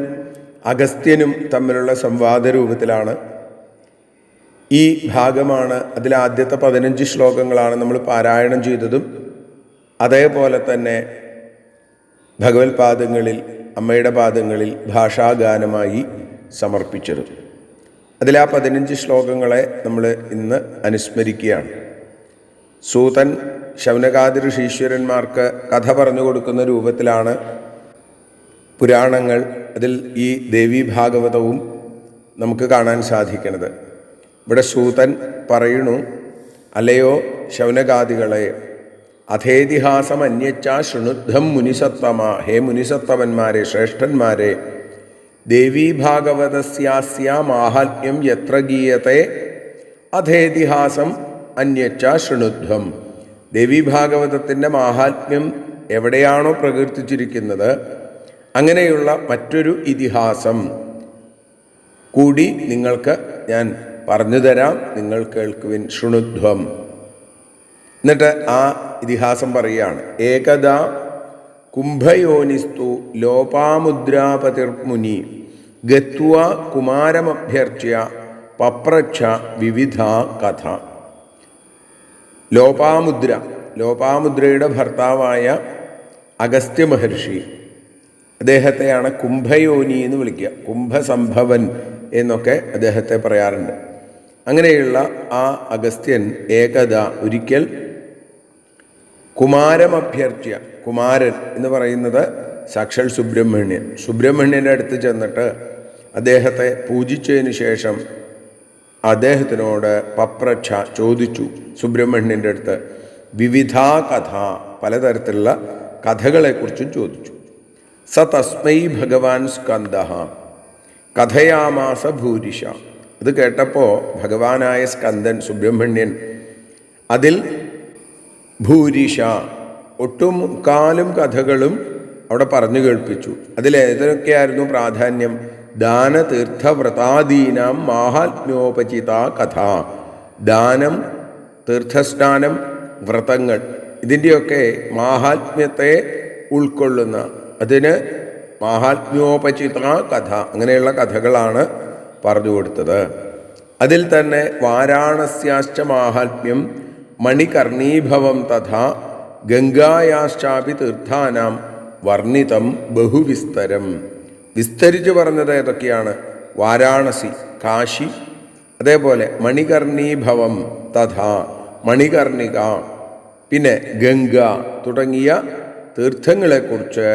അഗസ്ത്യനും തമ്മിലുള്ള സംവാദ രൂപത്തിലാണ്. ഈ ഭാഗമാണ് അതിലെ ആദ്യത്തെ 15 ശ്ലോകങ്ങളാണ് നമ്മൾ പാരായണം ചെയ്തതും അതേപോലെ തന്നെ ഭഗവത് പാദങ്ങളിൽ അമ്മയുടെ പാദങ്ങളിൽ ഭാഷാഗാനമായി സമർപ്പിച്ചത്. അതിലാ 15 ശ്ലോകങ്ങളെ നമ്മൾ ഇന്ന് അനുസ്മരിക്കുകയാണ്. സൂതൻ ശൗനകാദി ഋഷീശ്വരന്മാർക്ക് കഥ പറഞ്ഞു കൊടുക്കുന്ന രൂപത്തിലാണ് പുരാണങ്ങൾ, അതിൽ ഈ ദേവി ഭാഗവതവും നമുക്ക് കാണാൻ സാധിക്കുന്നത്. ഇവിടെ സൂതൻ പറയുന്നു, അല്ലയോ ശൗനകാദികളെ, അഥേതിഹാസം അന്യച്ചാ ശൃണുദ്ധം മുനിസത്തമാ, ഹേ മുനിസത്തവന്മാരെ, ശ്രേഷ്ഠന്മാരെ, ദേവീ ഭാഗവതസ്യാസ്യാ മാഹാത്മ്യം യത്ര ഗീയത്തെ അധേതിഹാസം അന്യച്ച ശൃണുധ്വം. ദേവീഭാഗവതത്തിൻ്റെ മാഹാത്മ്യം എവിടെയാണോ പ്രകീർത്തിച്ചിരിക്കുന്നത് അങ്ങനെയുള്ള മറ്റൊരു ഇതിഹാസം കൂടി നിങ്ങൾക്ക് ഞാൻ പറഞ്ഞു തരാം, നിങ്ങൾ കേൾക്കുവിൻ. ശൃണുധ്വം. എന്നിട്ട് ആ ഇതിഹാസം പറയുകയാണ്. ഏകദാ കുംഭയോനിസ്തു ലോപാമുദ്രാപതിർമുനി ഗത്വാ കുമാരമഭ്യർച്ച്യ പപ്രച്ഛ വിവിധ കഥ. ലോപാമുദ്രയുടെ ഭർത്താവായ അഗസ്ത്യ മഹർഷി, അദ്ദേഹത്തെയാണ് കുംഭയോനി എന്ന് വിളിക്കുക. കുംഭസംഭവൻ എന്നൊക്കെ അദ്ദേഹത്തെ പറയാറുണ്ട്. അങ്ങനെയുള്ള ആ അഗസ്ത്യൻ ഏകദ ഒരിക്കൽ കുമാരമഭ്യർച്ച്യ, കുമാരൻ എന്ന് പറയുന്നത് സാക്ഷാൽ സുബ്രഹ്മണ്യൻ്റെ അടുത്ത് ചെന്നിട്ട് അദ്ദേഹത്തെ പൂജിച്ചതിന് ശേഷം അദ്ദേഹത്തിനോട് പപ്രച്ഛ ചോദിച്ചു. സുബ്രഹ്മണ്യൻ്റെ അടുത്ത് വിവിധാ കഥ, പലതരത്തിലുള്ള കഥകളെക്കുറിച്ചും ചോദിച്ചു. സ തസ്മൈ ഭഗവാൻ സ്കന്ദ കഥയാമാസ ഭൂരിശ. അത് കേട്ടപ്പോൾ ഭഗവാനായ സ്കന്ദൻ സുബ്രഹ്മണ്യൻ അതിൽ ഭൂരിശ ഒട്ടുമുക്കാലും കഥകളും അവിടെ പറഞ്ഞു കേൾപ്പിച്ചു. അതിലേതൊക്കെയായിരുന്നു പ്രാധാന്യം? ദാനതീർത്ഥവ്രതാദീനാം മാഹാത്മ്യോപചിത കഥ. ദാനം, തീർത്ഥസ്നാനം, വ്രതങ്ങൾ, ഇതിൻ്റെയൊക്കെ മാഹാത്മ്യത്തെ ഉൾക്കൊള്ളുന്ന, അതിന് മാഹാത്മ്യോപചിത കഥ, അങ്ങനെയുള്ള കഥകളാണ് പറഞ്ഞു കൊടുത്തത്. അതിൽ തന്നെ വാരാണസ്യാശ്ച മാഹാത്മ്യം മണികർണീഭവം തഥാ ഗംഗായാശ്ചാപി തീർത്ഥാനാം വർണ്ണിതം ബഹുവിസ്തരം. വിസ്തരിച്ചു പറഞ്ഞത് ഏതൊക്കെയാണ്? വാരാണസി, കാശി, അതേപോലെ മണികർണീഭവം തഥാ മണികർണിക, പിന്നെ ഗംഗ തുടങ്ങിയ തീർത്ഥങ്ങളെക്കുറിച്ച്,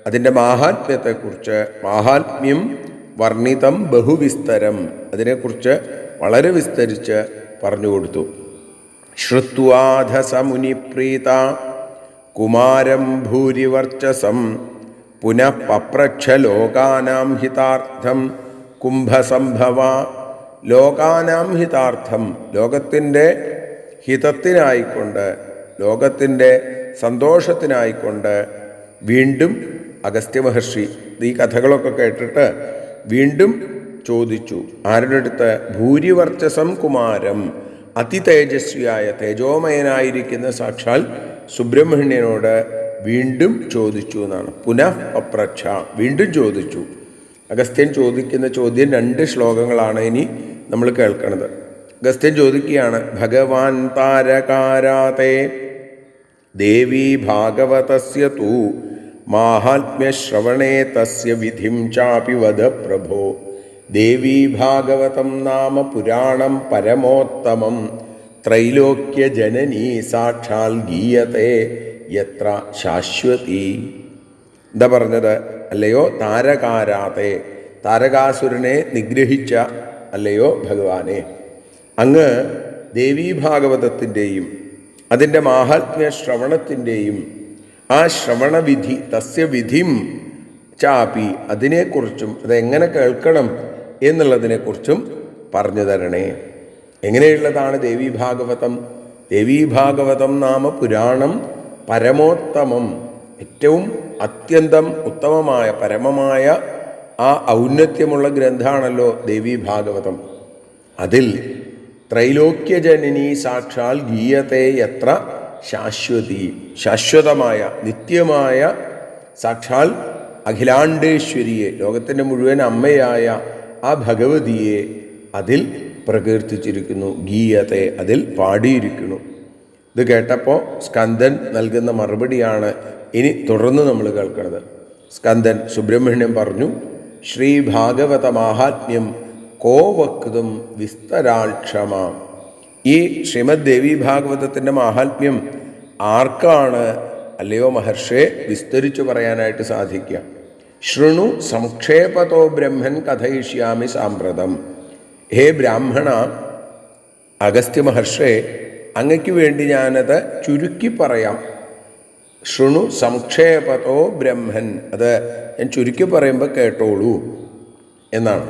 അതിൻ്റെ മാഹാത്മ്യത്തെക്കുറിച്ച്, മാഹാത്മ്യം വർണ്ണിതം ബഹുവിസ്തരം, അതിനെക്കുറിച്ച് വളരെ വിസ്തരിച്ച് പറഞ്ഞു കൊടുത്തു. ശ്രുത്വാധസ മുനിപ്രീത കുമാരം ഭൂരിവർച്ചസം പുനഃ പപ്രച്ഛ ലോകാനാം ഹിതാർത്ഥം കുംഭസംഭവ. ലോകാനാം ഹിതാർത്ഥം, ലോകത്തിൻ്റെ ഹിതത്തിനായിക്കൊണ്ട്, ലോകത്തിൻ്റെ സന്തോഷത്തിനായിക്കൊണ്ട് വീണ്ടും അഗസ്ത്യ മഹർഷി ഈ കഥകളൊക്കെ കേട്ടിട്ട് വീണ്ടും ചോദിച്ചു. ആരുടെ അടുത്ത്? ഭൂരിവർച്ചസം കുമാരം, അതിതേജസ്വിയായ തേജോമയനായിരിക്കുന്ന സാക്ഷാൽ സുബ്രഹ്മണ്യനോട് വീണ്ടും ചോദിച്ചു എന്നാണ്. പുനഃ പപ്രച്ഛ, വീണ്ടും ചോദിച്ചു. അഗസ്ത്യൻ ചോദിക്കുന്ന ചോദ്യം 2 ശ്ലോകങ്ങളാണ് ഇനി നമ്മൾ കേൾക്കുന്നത്. അഗസ്ത്യൻ ചോദിക്കുകയാണ്. ഭഗവാൻ താരകാരാതേ ദേവീ ഭാഗവതസ്യ തു മാഹാത്മ്യശ്രവണേ തസ്യ വിധിം ചാപി വദ പ്രഭോ. ദേവീ ഭാഗവതം നാമ പുരാണം പരമോത്തമം ത്രൈലോക്യജനനീ സാക്ഷാൽ ഗീയത്തെ യത്ര ശാശ്വതി. എന്താ പറഞ്ഞത്? അല്ലയോ താരകാരാതെ, താരകാസുരനെ നിഗ്രഹിച്ച അല്ലയോ ഭഗവാനെ, അങ്ങ് ദേവീഭാഗവതത്തിൻ്റെയും അതിൻ്റെ മാഹാത്മ്യ ശ്രവണത്തിൻ്റെയും ആ ശ്രവണവിധി, തസ്യ വിധിം ചാപി, അതിനെക്കുറിച്ചും അതെങ്ങനെ കേൾക്കണം എന്നുള്ളതിനെക്കുറിച്ചും പറഞ്ഞു തരണേ. എങ്ങനെയുള്ളതാണ് ദേവീഭാഗവതം? ദേവീഭാഗവതം നാമ പുരാണം പരമോത്തമം, ഏറ്റവും അത്യന്തം ഉത്തമമായ പരമമായ ആ ഔന്നത്യമുള്ള ഗ്രന്ഥമാണല്ലോ ദേവീഭാഗവതം. അതിൽ ത്രൈലോക്യജനനി സാക്ഷാൽ ഗീയത്തെ യത്ര ശാശ്വതി, ശാശ്വതമായ നിത്യമായ സാക്ഷാൽ അഖിലാണ്ടേശ്വരിയെ, ലോകത്തിൻ്റെ മുഴുവൻ അമ്മയായ ആ ഭഗവതിയെ അതിൽ പ്രകീർത്തിച്ചിരിക്കുന്നു. ഗീയത്തെ, അതിൽ പാടിയിരിക്കുന്നു. ഇത് കേട്ടപ്പോൾ സ്കന്ദൻ നൽകുന്ന മറുപടിയാണ് ഇനി തുടർന്ന് നമ്മൾ കേൾക്കുന്നത്. സ്കന്ദൻ സുബ്രഹ്മണ്യം പറഞ്ഞു. ശ്രീഭാഗവത മാഹാത്മ്യം കോ വക്തും വിസ്തരാക്ഷമ. ഈ ശ്രീമദ് ദേവി ഭാഗവതത്തിൻ്റെ മാഹാത്മ്യം ആർക്കാണ് അല്ലയോ മഹർഷേ വിസ്തരിച്ചു പറയാനായിട്ട് സാധിക്കുക? ശൃണു സംക്ഷേപതോ ബ്രഹ്മൻ കഥയിഷ്യാമി സാമ്പ്രതം. ഹേ ബ്രാഹ്മണ, അഗസ്ത്യ മഹർഷേ, അങ്ങയ്ക്ക് വേണ്ടി ഞാനത് ചുരുക്കി പറയാം. ശൃണു സംക്ഷേപതോ ബ്രഹ്മൻ, അത് ഞാൻ ചുരുക്കി പറയുമ്പോൾ കേട്ടോളൂ എന്നാണ്.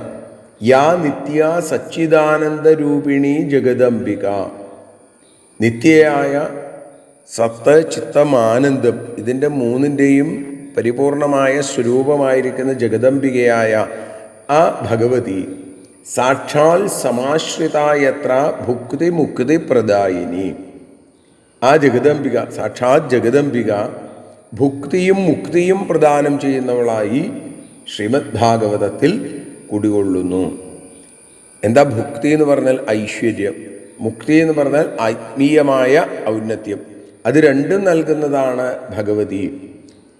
യാ നിത്യ സച്ചിദാനന്ദരൂപിണി ജഗദംബിക. നിത്യയായ സത്ത്, ചിത്തം, ആനന്ദം, ഇതിൻ്റെ മൂന്നിൻ്റെയും പരിപൂർണമായ സ്വരൂപമായിരിക്കുന്ന ജഗദംബികയായ ആ ഭഗവതി സാക്ഷാൽ സമാശ്രിതായത്ര ഭുക്തി മുക്തി പ്രദായിനി. ആ ജഗദംബിക, സാക്ഷാത് ജഗദംബിക ഭുക്തിയും മുക്തിയും പ്രദാനം ചെയ്യുന്നവളായി ശ്രീമദ് ഭാഗവതത്തിൽ കുടികൊള്ളുന്നു. എന്താ ഭുക്തി എന്ന് പറഞ്ഞാൽ ഐശ്വര്യം, മുക്തി എന്ന് പറഞ്ഞാൽ ആത്മീയമായ ഔന്നത്യം. അത് രണ്ടും നൽകുന്നതാണ് ഭഗവതി.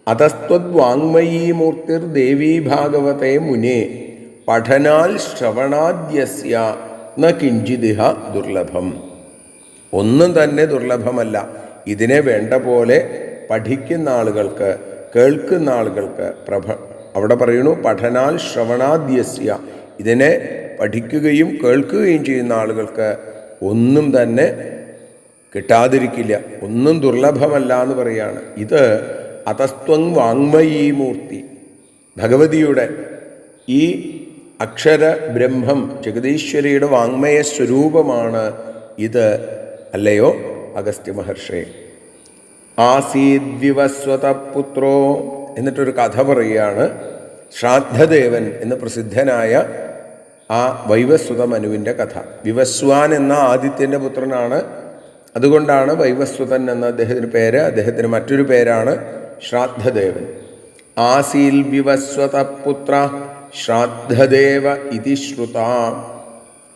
അതസ്ത്വദ്വാങ്മയീമൂർത്തിർ ദേവീ ഭാഗവതേ മുനേ പഠനാൽ ശ്രവണാദ്യസ്യ ന കിഞ്ചിദിഹ ദുർലഭം. ഒന്നും തന്നെ ദുർലഭമല്ല. ഇതിനെ വേണ്ട പോലെ പഠിക്കുന്ന ആളുകൾക്ക്, കേൾക്കുന്ന ആളുകൾക്ക്, അവിടെ പറയുന്നു പഠനാൽ ശ്രവണാദ്യസ്യ, ഇതിനെ പഠിക്കുകയും കേൾക്കുകയും ചെയ്യുന്ന ആളുകൾക്ക് ഒന്നും തന്നെ കിട്ടാതിരിക്കില്ല, ഒന്നും ദുർലഭമല്ല എന്ന് പറയാണ്. ഇത് അതസ്ത്വം വാങ്മയീമൂർത്തി, ഭഗവതിയുടെ ഈ അക്ഷര ബ്രഹ്മം ജഗദീശ്വരിയുടെ വാങ്മയ സ്വരൂപമാണ് ഇത്, അല്ലയോ അഗസ്ത്യ മഹർഷി. ആസീദ്വിവസ്വത പുത്രോ എന്നിട്ടൊരു കഥ പറയുകയാണ്. ശ്രാദ്ധദേവൻ എന്ന് പ്രസിദ്ധനായ ആ വൈവസ്വത മനുവിൻ്റെ കഥ. വിവസ്വാൻ എന്ന ആദിത്യൻ്റെ പുത്രനാണ്, അതുകൊണ്ടാണ് വൈവസ്വതൻ എന്ന അദ്ദേഹത്തിന് പേര്. അദ്ദേഹത്തിന് മറ്റൊരു പേരാണ് ശ്രാദ്ധദേവൻ. ആസീൽ വിവസ്വത പുത്ര ശ്രാദ്ധദേവ ഇതി ശ്രുത.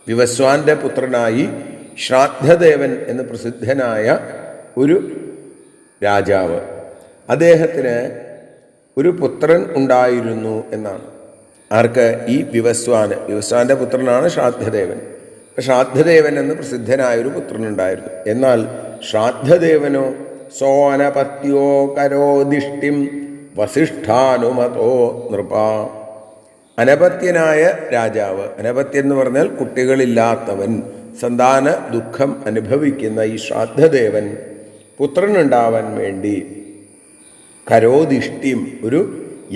വിവസ്വാന്റെ പുത്രനായി ശ്രാദ്ധദേവൻ എന്ന് പ്രസിദ്ധനായ ഒരു രാജാവ്, അദ്ദേഹത്തിന് ഒരു പുത്രൻ ഉണ്ടായിരുന്നു എന്നാണ്. ആർക്ക്? ഈ വിവസ്വാന്റെ പുത്രനാണ് ശ്രാദ്ധദേവൻ. ശ്രാദ്ധദേവൻ എന്ന് പ്രസിദ്ധനായ ഒരു പുത്രനുണ്ടായിരുന്നു. എന്നാൽ ശ്രാദ്ധദേവനോ സോനപത്യോ കരോദിഷ്ടിം വസിഷ്ഠാനുമതോ നൃപ. അനപത്യനായ രാജാവ്, അനപത്യൻ എന്ന് പറഞ്ഞാൽ കുട്ടികളില്ലാത്തവൻ, സന്താന ദുഃഖം അനുഭവിക്കുന്ന ഈ ശ്രാദ്ധദേവൻ പുത്രനുണ്ടാവാൻ വേണ്ടി കരോദിഷ്ടിം ഒരു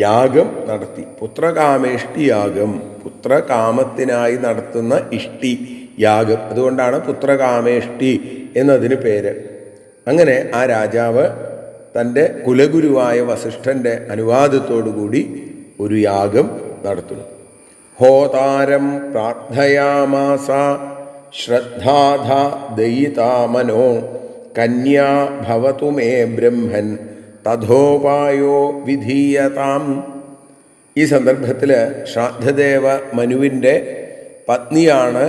യാഗം നടത്തി. പുത്രകാമേഷ്ടി യാഗം, പുത്രകാമത്തിനായി നടത്തുന്ന ഇഷ്ടി യാഗം, അതുകൊണ്ടാണ് പുത്രകാമേഷ്ടി എന്നതിന് പേര്. അങ്ങനെ ആ രാജാവ് തൻ്റെ കുലഗുരുവായ വസിഷ്ഠൻ്റെ അനുവാദത്തോടുകൂടി ഒരു യാഗം നടത്തുന്നു. ഹോതാരം പ്രാർത്ഥയാമാസ ശ്രദ്ധാധ ദയിതാമനോ കന്യാ ഭവതു മേ ബ്രഹ്മൻ തഥോപായോ വിധീയതാം. ഈ സന്ദർഭത്തിൽ ശ്രാദ്ധദേവ മനുവിൻ്റെ പത്നിയാണ്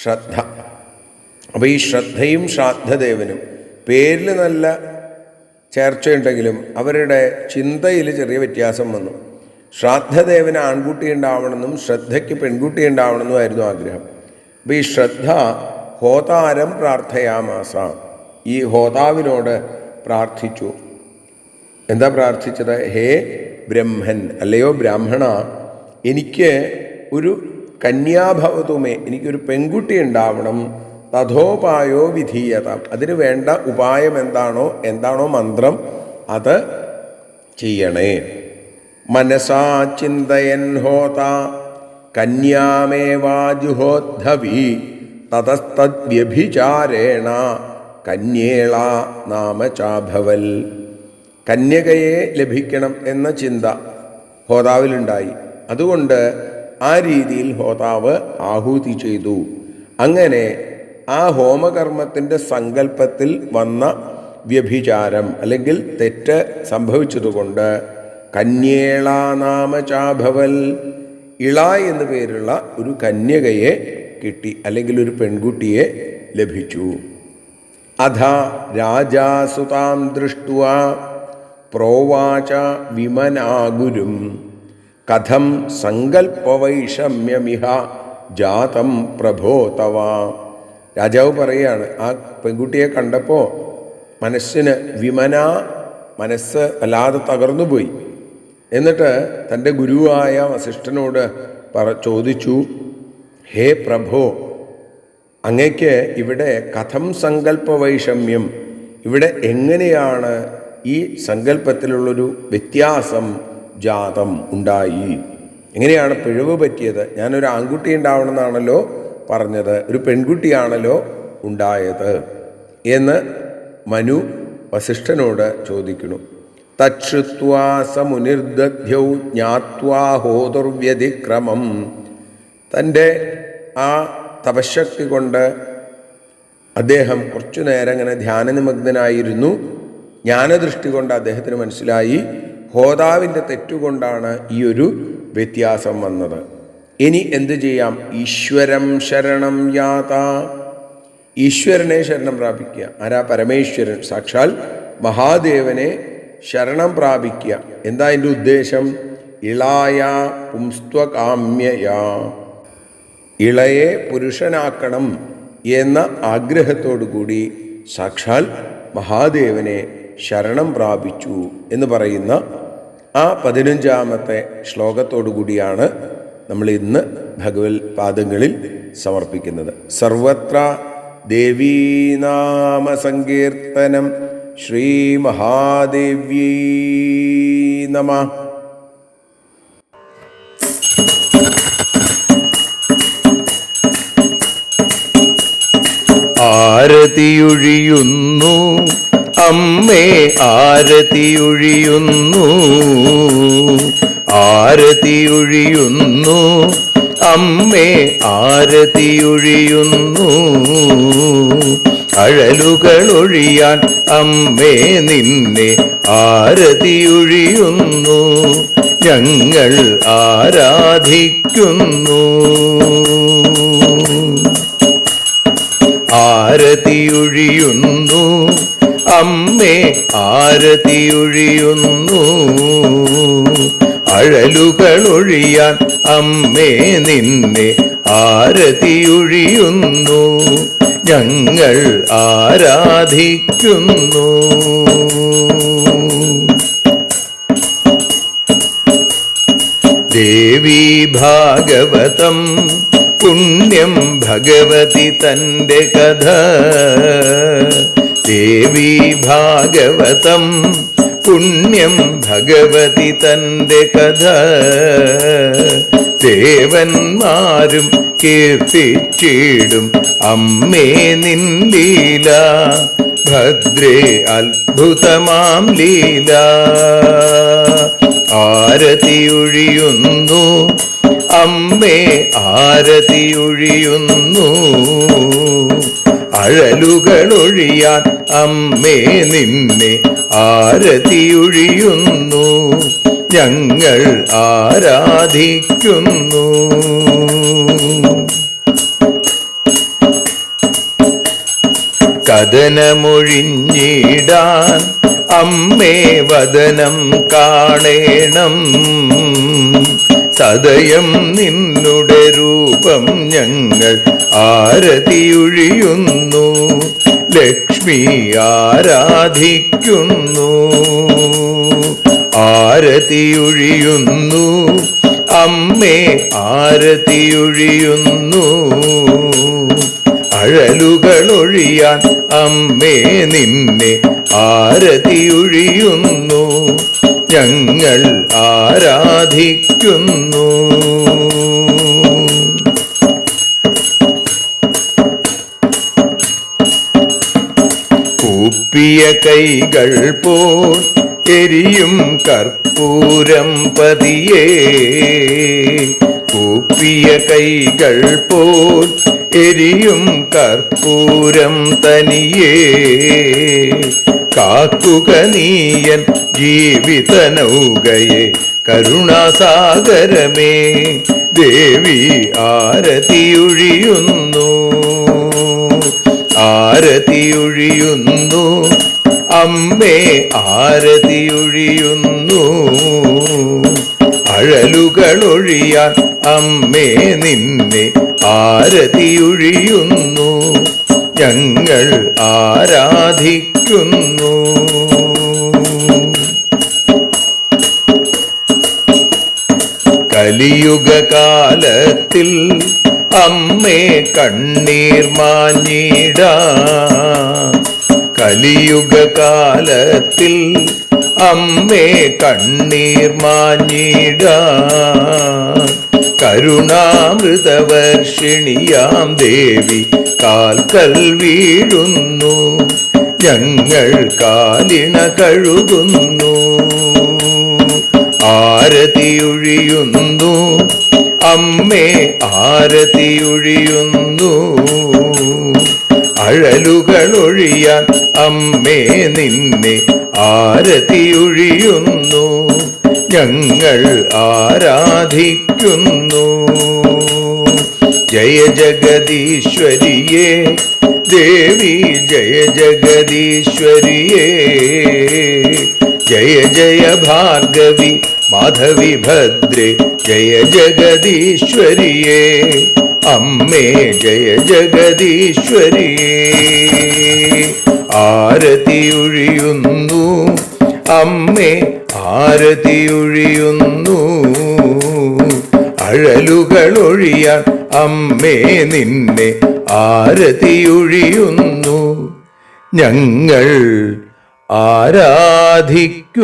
ശ്രദ്ധ. അപ്പോൾ ഈ ശ്രദ്ധയും ശ്രാദ്ധദേവനും പേരിൽ നല്ല ചേർച്ചയുണ്ടെങ്കിലും അവരുടെ ചിന്തയിൽ ചെറിയ വ്യത്യാസം വന്നു. ശ്രാദ്ധദേവന് ആൺകുട്ടി ഉണ്ടാവണമെന്നും ശ്രദ്ധയ്ക്ക് പെൺകുട്ടി ഉണ്ടാവണമെന്നുമായിരുന്നു ആഗ്രഹം. അപ്പോൾ ഈ ശ്രദ്ധ ഹോതാരം പ്രാർത്ഥയാമാസ, ഈ ഹോതാവിനോട് പ്രാർത്ഥിച്ചു. എന്താ പ്രാർത്ഥിച്ചത്? ഹേ ബ്രഹ്മൻ, അല്ലയോ ബ്രാഹ്മണ, എനിക്ക് ഒരു കന്യാഭവതുമേ, എനിക്കൊരു പെൺകുട്ടി ഉണ്ടാവണം. തഥോപായോ വിധീയതാം, അതിന് വേണ്ട ഉപായം എന്താണോ മന്ത്രം അത് ചെയ്യണേ. മനസാ ചിന്തയൻ ഹോത കന്യാമേവാജുഹോദ്ധവി തതസ്തദ്വ്യഭിചാരേണ കന്യേള നാമ ചാഭവൽ. കന്യകയെ ലഭിക്കണം എന്ന ചിന്ത ഹോതാവിലുണ്ടായി. അതുകൊണ്ട് ആ രീതിയിൽ ഹോതാവ് ആഹൂതി ചെയ്തു. അങ്ങനെ ആ ഹോമകർമ്മത്തിൻ്റെ സങ്കല്പത്തിൽ വന്ന വ്യഭിചാരം അല്ലെങ്കിൽ തെറ്റ് സംഭവിച്ചതുകൊണ്ട് കന്യേള നാമ ചാഭവൽ, ഇള എന്നു പേരുള്ള ഒരു കന്യകയെ കിട്ടി, അല്ലെങ്കിൽ ഒരു പെൺകുട്ടിയെ ലഭിച്ചു. അധ രാജാസുതാം ദൃഷ്ട്വാ പ്രോവാച വിമനാഗുരും കഥം സങ്കല്പവൈഷമ്യമിഹ ജാതം പ്രഭോ തവ. രാജാവ് പറയുകയാണ്, ആ പെൺകുട്ടിയെ കണ്ടപ്പോൾ മനസ്സ് വല്ലാതെ തകർന്നുപോയി. എന്നിട്ട് തൻ്റെ ഗുരുവായ വസിഷ്ഠനോട് ചോദിച്ചു, ഹേ പ്രഭോ, അങ്ങയ്ക്ക് ഇവിടെ കഥം സങ്കല്പവൈഷമ്യം, ഇവിടെ എങ്ങനെയാണ് ഈ സങ്കല്പത്തിലുള്ളൊരു വ്യത്യാസം ജാതം ഉണ്ടായി? എങ്ങനെയാണ് പിഴവ് പറ്റിയത്? ഞാനൊരു ആൺകുട്ടി ഉണ്ടാവണമെന്നാണല്ലോ പറഞ്ഞത്, ഒരു പെൺകുട്ടിയാണല്ലോ ഉണ്ടായത് എന്ന് മനു വസിഷ്ഠനോട് ചോദിക്കുന്നു. തച്ഛുത്വാ സമുനിർദധ്യൗ ജ്ഞാത്വാ ഹോതുർവ്യതിക്രമം. തൻ്റെ ആ തപശക്തി കൊണ്ട് അദ്ദേഹം കുറച്ചു നേരം ഇങ്ങനെ ധ്യാനനിമഗ്നനായിരുന്നു. ജ്ഞാനദൃഷ്ടി കൊണ്ട് അദ്ദേഹത്തിന് മനസ്സിലായി ഹോതാവിൻ്റെ തെറ്റുകൊണ്ടാണ് ഈ ഒരു വ്യത്യാസം വന്നത്. ഇനി എന്തു ചെയ്യാം? ഈശ്വരം ശരണം യാത. ഈശ്വരനെ ശരണം പ്രാപിക്കുക. ആരാ? പരമേശ്വരൻ, സാക്ഷാൽ മഹാദേവനെ ശരണം പ്രാപിക്കുക. എന്താ അതിൻ്റെ ഉദ്ദേശം? ഇളായ പുംസ്ത്വകാമ്യയാ, ഇളയെ പുരുഷനാക്കണം എന്ന ആഗ്രഹത്തോടു കൂടി സാക്ഷാൽ മഹാദേവനെ ശരണം പ്രാപിച്ചു എന്ന് പറയുന്ന ആ 15ാമത്തെ ശ്ലോകത്തോടു കൂടിയാണ് നമ്മൾ ഇന്ന് ഭഗവത് പാദങ്ങളിൽ സമർപ്പിക്കുന്നത്. സർവത്ര ദേവീനാമ സങ്കീർത്തനം. ശ്രീ മഹാദേവ്യൈ നമഃ. ആരതിയൊഴിയുന്നു അമ്മേ, ആരതിയൊഴിയുന്നു, ആരതിയൊഴിയുന്നു അമ്മേ, ആരതിയൊഴിയുന്നു. അഴലുകളൊഴിയാൻ അമ്മേ നിന്നെ ആരതിയൊഴിയുന്നു. ഞങ്ങൾ ആരാധിക്കുന്നു. ആരതിയൊഴിയുന്നു അമ്മേ, ആരതിയൊഴിയുന്നു. അഴലുകളൊഴിയാൻ അമ്മേ നിന്നെ ആരതിയൊഴിയുന്നു. ഞങ്ങൾ ആരാധിക്കുന്നു. ദേവി ഭാഗവതം പുണ്യം ഭഗവതി തൻ്റെ കഥ. ദേവി ഭാഗവതം പുണ്യം ഭഗവതി തൻ്റെ കഥ. ദേവന്മാരും കീർത്തിച്ചിടും അമ്മേ നിൻ ലീല. ഭദ്രേ അത്ഭുതമാം ലീല. ആരതിയൊഴിയുന്നു അമ്മേ, ആരതിയൊഴിയുന്നു. അഴലുകളൊഴിയാൻ അമ്മേ നിന്നെ ആരതിയൊഴിയുന്നു. ഞങ്ങൾ ആരാധിക്കുന്നു. കഥനമൊഴിഞ്ഞിടാൻ അമ്മേ വദനം കാണേണം. സദയം നിന്നുടെ രൂപം ഞങ്ങൾ ആരതിയൊഴിയുന്നു. ലക്ഷ്മി ആരാധിക്കുന്നു. ആരതിയൊഴിയുന്നു അമ്മേ, ആരതിയൊഴിയുന്നു. അഴലുകളൊഴിയാൻ അമ്മേ നിന്നെ ആരതിയൊഴിയുന്നു. ഞങ്ങൾ ആരാധിക്കുന്നു. കൂപ്പിയ കൈകൾ പോൽ എരിയും കർപ്പൂരം പതിയേ. കൂപ്പിയ കൈകൾ പോൽ എരിയും കർപ്പൂരം തനിയേ. കാക്കുക നീയൻ ജീവിത നൗകയെ കരുണാസാഗരമേ. ദേവി ആരതിയൊഴിയുന്നു. ആരതിയൊഴിയുന്നു അമ്മേ, ആരതിയൊഴിയുന്നു. അഴലുകളൊഴിയാൻ അമ്മേ നിന്നെ ആരതിയൊഴിയുന്നു. ഞങ്ങൾ ആരാധിക്കുന്നു. കലിയുഗകാലത്തിൽ അമ്മേ കണ്ണീർ മാഞ്ഞിടാ. കലിയുഗകാലത്തിൽ അമ്മേ കണ്ണീർ മാഞ്ഞിടാൻ കരുണാമൃതവർഷിണിയാം ദേവി കാൽക്കൽ വീഴുന്നു, ഞങ്ങൾ കാലിണ കഴുകുന്നു. ആരതിയൊഴിയുന്നു അമ്മേ, ആരതിയൊഴിയുന്നു. അഴലുകളൊഴിയാൻ അമ്മേ നിന്നെ ആരതിയൊഴിയുന്നു, ഞങ്ങൾ ആരാധിക്കുന്നു. ജയ ജഗദീശ്വരിയേ ദേവി, ജയ ജഗദീശ്വരിയേ. ജയ ജയ ഭാർഗവി മാധവി ഭദ്രേ, ജയ ജഗദീശ്വരിയേ അമ്മേ, ജയ ജഗദീശ്വരിയേ. ആരതിയൊഴിയുന്നു അമ്മേ, ആരതിയൊഴിയുന്നു. അഴലുകളൊഴിയാൻ അമ്മേ നിന്നെ ആരതിയൊഴിയുന്നു, ഞങ്ങൾ ആരാധിക്കുന്നു.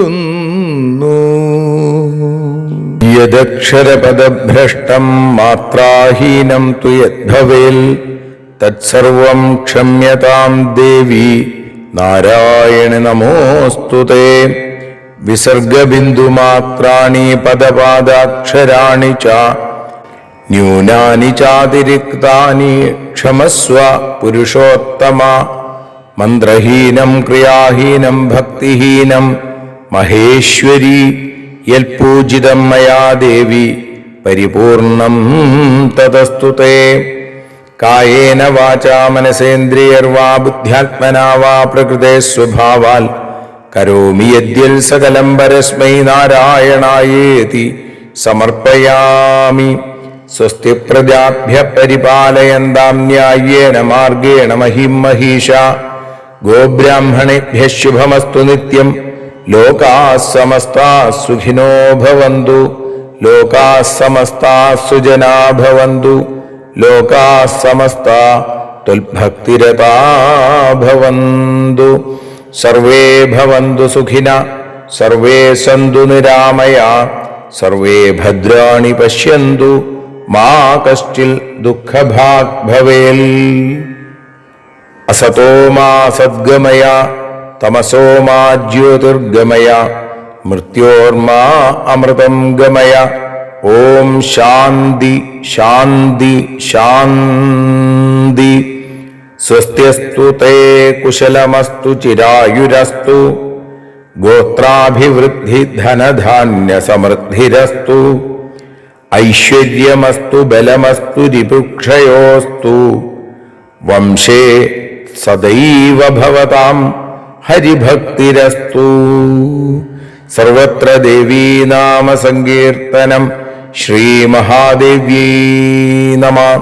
യദക്ഷരപദഭ്രഷ്ടം മാത്രാഹീനം തു യദ്ഭവേൽ തത്സർവം ക്ഷമ്യതാം ദേവി നാരായണി നമോസ്തുതേ. വിസർഗബിന്ദുമാത്രാണി പദപാദാക്ഷരാണി ച ന്യൂനാനി ചാതിരിക്താനി ക്ഷമസ്വ പുരുഷോത്തമ. മന്ത്രഹീനം ക്രിയാഹീനം ഭക്തിഹീനം മഹേശ്വരി യൽപൂജിതം മയാ ദേവി പരിപൂർണം തതസ്തുതേ. കായേന വാചാ മനസേന്ദ്രിയർവാ ബുദ്ധ്യാത്മനാ വാ പ്രകൃതേ സ്വഭാവാൽ കരോമി യദ്യൽ സകലം പരസ്മൈ നാരായണായേതി സമർപ്പയാമി. സ്വസ്തി പ്രജാഭ്യ പരിപാലയന്താം ന്യായേന മാർഗേണ മഹിം മഹീഷാ. ഗോബ്രാഹ്മണേഭ്യഃ ശുഭമസ്തു നിത്യം. ലോകാഃ സമസ്താഃ സുഖിനോ ഭവന്തു. ലോകാഃ സമസ്താഃ സുജനാ ഭവന്തു. ലോകാഃ സമസ്താഃ ത്വൽഭക്തിരതാ ഭവന്തു. സർവേ ഭവന്തു സുഖിനഃ, സർവേ സന്തു നിരാമയാഃ, സർവേ ഭദ്രാണി പശ്യന്തു, മാ കശ്ചിൽ ദുഃഖഭാഗ് ഭവേൽ. അസതോ മാ സദ്ഗമയ, തമസോ മാ ജ്യോതിർഗമയ, മൃത്യോർമാ അമൃതം ഗമയ. ഓം ശാന്തി ശാന്തി ശാന്തി. സ്വസ്ത്യസ്തു തേ കുശലമസ്തു ചിരായുരസ്തു. ഗോത്രാഭിവൃദ്ധി ധനധാന്യ സമൃദ്ധിരസ്തു. ഐശ്വര്യമസ്തു ബലമസ്തു രിപുക്ഷയോസ്തു. വംശേ സദൈവ ഭവതാം ഹരിഭക്തിരസ്തു. സർവത്ര ദേവീനാമ സങ്കീർത്തനം. ശ്രീമഹാദേവ്യൈ നമഃ.